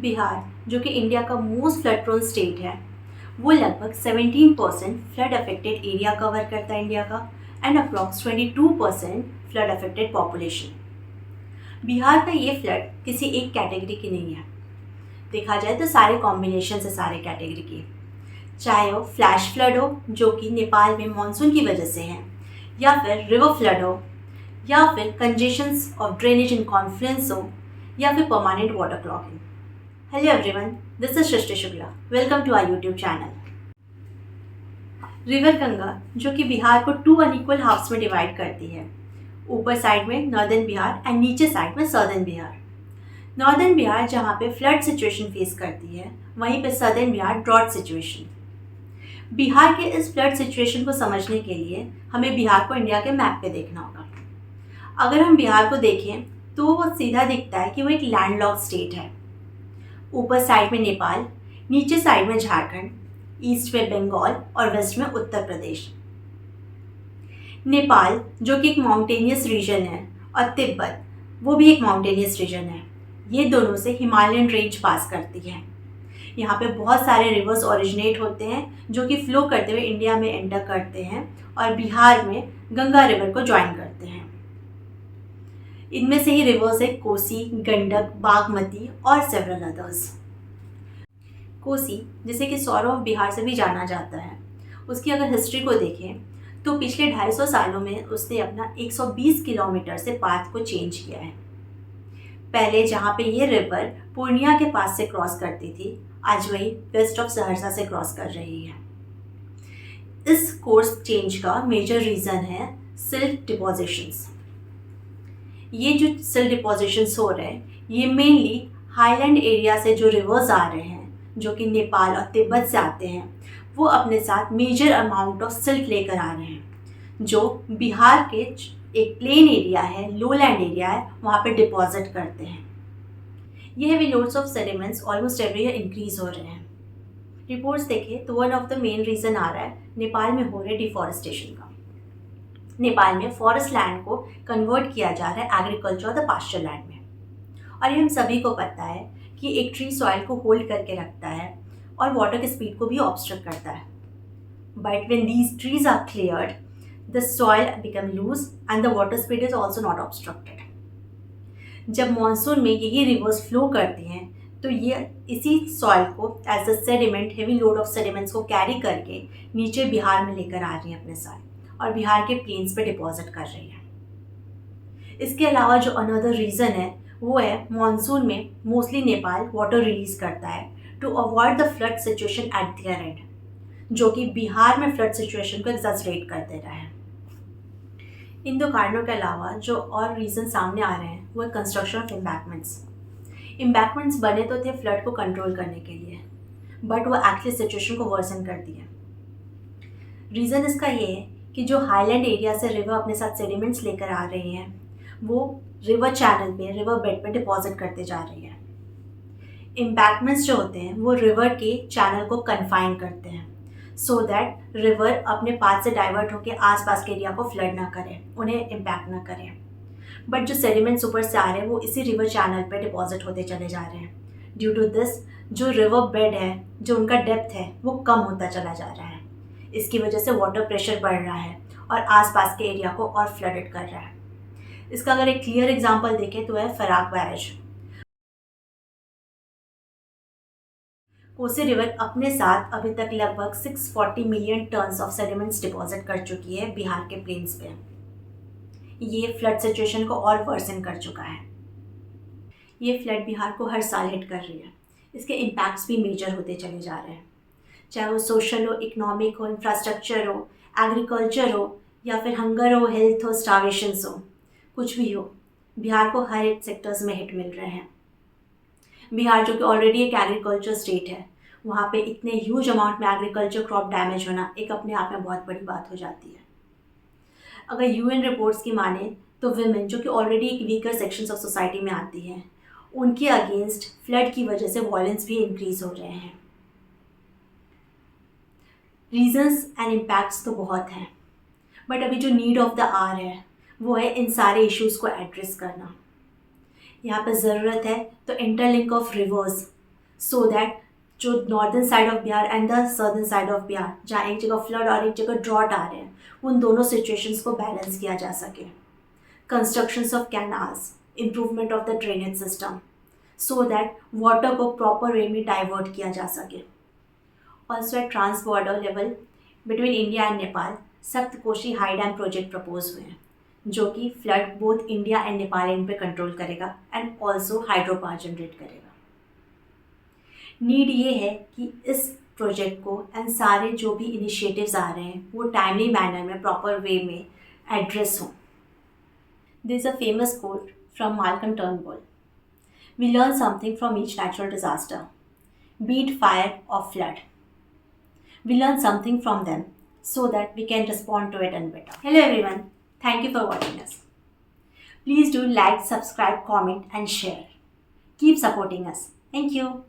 बिहार, जो कि इंडिया का मोस्ट फ्लड प्रोन स्टेट है, वो लगभग 17% फ्लड अफेक्टेड एरिया कवर करता है इंडिया का and approx 22% flood affected population. Bihar का ये फ्लड किसी एक कैटेगरी की नहीं है। देखा जाए तो सारे कॉम्बिनेशन है सारे कैटेगरी की, चाहे वो फ्लैश फ्लड हो जो कि नेपाल में मानसून की वजह से है, या फिर रिवर फ्लड हो, या फिर congestions of drainage in confluence हो, या फिर permanent water clogging. Hello everyone, this is Srishti Shukla. Welcome to our YouTube channel. River Ganga, जो कि बिहार को 2 अनइक्वल हाफ्स में डिवाइड करती है, ऊपर साइड में नॉर्दर्न बिहार एंड नीचे साइड में सदर्न बिहार। नॉर्दर्न बिहार जहाँ पे फ्लड सिचुएशन फेस करती है, वहीं पे southern Bihar drought situation. Bihar के इस फ्लड सिचुएशन को समझने के लिए हमें बिहार को इंडिया के मैप पे देखना होगा। अगर हम बिहार को देखें तो वो सीधा दिखता है कि वो एक लैंडलॉक्ड स्टेट है। ऊपर साइड में नेपाल, नीचे साइड में झारखंड, ईस्ट में बंगाल और वेस्ट में उत्तर प्रदेश। नेपाल, जो कि एक माउंटेनियस रीजन है, और तिब्बत, वो भी एक माउंटेनियस रीजन है। ये दोनों से हिमालयन रेंज पास करती है। यहाँ पे बहुत सारे रिवर्स ओरिजिनेट होते हैं जो कि फ्लो करते हुए इंडिया में एंटर करते हैं और बिहार में गंगा रिवर को ज्वाइन करते हैं। इनमें से ही रिवर्स है कोसी, गंडक, बागमती और सेवरल अदर्स। कोसी, जिसे कि सौरव ऑफ बिहार से भी जाना जाता है, उसकी अगर हिस्ट्री को देखें तो पिछले 250 सालों में उसने अपना 120 किलोमीटर से पाथ को चेंज किया है। पहले जहाँ पे ये रिवर पूर्णिया के पास से क्रॉस करती थी, आज वही वेस्ट ऑफ सहरसा से क्रॉस कर रही है। इस कोर्स चेंज का मेजर रीज़न है सिल्ट डिपोजिशंस। ये जो सिल्ट डिपोजिशंस हो रहे हैं, ये मेनली हाईलैंड एरिया से जो रिवर्स आ रहे हैं, जो कि नेपाल और तिब्बत से आते हैं, वो अपने साथ मेजर अमाउंट ऑफ सिल्ट लेकर आ रहे हैं, जो बिहार के एक प्लेन एरिया है, लोलैंड एरिया है, वहाँ पे डिपॉजिट करते हैं। ये heavy loads of sediments almost every year increase हो रहे हैं। रिपोर्ट्स देखें तो one of the main reason आ रहा है नेपाल में हो रहे डिफॉरेस्टेशन का। नेपाल में फॉरेस्ट लैंड को कन्वर्ट किया जा रहा है एग्रीकल्चर और द पास्चर लैंड में। और ये हम सभी को पता है कि एक ट्री सॉइल को होल्ड करके रखता है और वाटर की स्पीड को भी ऑब्स्ट्रक्ट करता है। But when these trees are cleared, the soil become loose and the water speed is also not obstructed. जब मानसून में यही रिवर्स फ्लो करती हैं तो ये इसी सॉइल को as a sediment, heavy load of sediments को कैरी करके नीचे बिहार में लेकर आ रही हैं अपने साथ और बिहार के प्लेन्स पे डिपॉजिट कर रही हैं। इसके अलावा जो अनदर रीज़न है वो है मानसून में मोस्टली नेपाल वाटर रिलीज करता है to avoid the flood situation at their end, जो कि बिहार में फ्लड सिचुएशन को एग्जैजरेट कर दे रहा है। इन दो कारणों के अलावा जो और रीज़न सामने आ रहे हैं वो है कंस्ट्रक्शन ऑफ एम्बैंकमेंट्स। एम्बैंकमेंट्स बने तो थे फ्लड को कंट्रोल करने के लिए, बट वो एक्चुअली सिचुएशन को वर्सन कर दिया। रीज़न इसका ये है कि जो हाईलैंड एरिया से रिवर अपने साथ सेडिमेंट्स लेकर आ रही हैं, वो रिवर चैनल पे, रिवर बेड पे डिपॉजिट करते जा रही है। एम्बैंकमेंट्स जो होते हैं वो रिवर के चैनल को कन्फाइन करते हैं सो दैट रिवर अपने पाथ से डाइवर्ट होकर आसपास के एरिया को फ्लड ना करे, उन्हें इम्पैक्ट ना करे। बट जो सेडिमेंट्स ऊपर से आ रहे हैं वो इसी रिवर चैनल पे डिपॉजिट होते चले जा रहे हैं। ड्यू टू दिस जो रिवर बेड है, जो उनका डेप्थ है, वो कम होता चला जा रहा है। इसकी वजह से वाटर प्रेशर बढ़ रहा है और आसपास के एरिया को और फ्लडेड कर रहा है। इसका अगर एक क्लियर एग्जांपल देखें तो है फराक बैरेज। कोसी रिवर अपने साथ अभी तक लगभग 640 million tons of sediments deposit कर चुकी है बिहार के प्लेन्स पे। ये फ्लड सिचुएशन को और वर्सन कर चुका है। ये फ्लड बिहार को हर साल हिट कर रही है। इसके इम्पैक्ट्स भी मेजर होते चले जा रहे हैं, चाहे वो सोशल हो, इकोनॉमिक हो, इंफ्रास्ट्रक्चर हो, एग्रीकल्चर हो, या फिर हंगर हो, हेल्थ हो, स्टार्वेशंस हो, कुछ भी हो, बिहार को हर एक सेक्टर्स में हिट मिल रहे हैं। बिहार जो कि ऑलरेडी एक एग्रीकल्चर स्टेट है, वहाँ पे इतने ह्यूज अमाउंट में एग्रीकल्चर क्रॉप डैमेज होना एक अपने आप में बहुत बड़ी बात हो जाती है। अगर यूएन रिपोर्ट्स की माने तो विमेन, जो कि ऑलरेडी एक वीकर सेक्शंस ऑफ सोसाइटी में आती हैं, उनके अगेंस्ट फ्लड की वजह से वायलेंस भी इंक्रीज हो रहे हैं। रीजंस एंड इम्पैक्ट्स तो बहुत हैं, बट अभी जो नीड ऑफ द आवर है वो है इन सारे इश्यूज़ को एड्रेस करना। यहाँ पर ज़रूरत है तो interlink of rivers, so that जो northern side of Bihar and the southern side of Bihar, जहाँ एक जगह फ्लड और एक जगह ड्रॉट आ रहे हैं, उन दोनों सिचुएशंस को बैलेंस किया जा सके. Constructions of canals, improvement of the drainage system, so that water को प्रॉपर वे में डाइवर्ट किया जा सके. Also at trans border level between India and Nepal, Saptakoshi high dam project propose हुए हैं, जो कि flood both India and Nepal end पे कंट्रोल करेगा and also hydro power generate करेगा. नीड ये है कि इस प्रोजेक्ट को एंड सारे जो भी इनिशिएटिव्स आ रहे हैं वो टाइमली मैनर में, प्रॉपर वे में एड्रेस हों. There is a famous quote from Malcolm Turnbull. We learn something from each natural disaster, be it fire or flood. We learn something from them so that we can respond to it and better. Hello everyone. Thank you for watching us. Please do like, subscribe, comment and share. Keep supporting us. Thank you.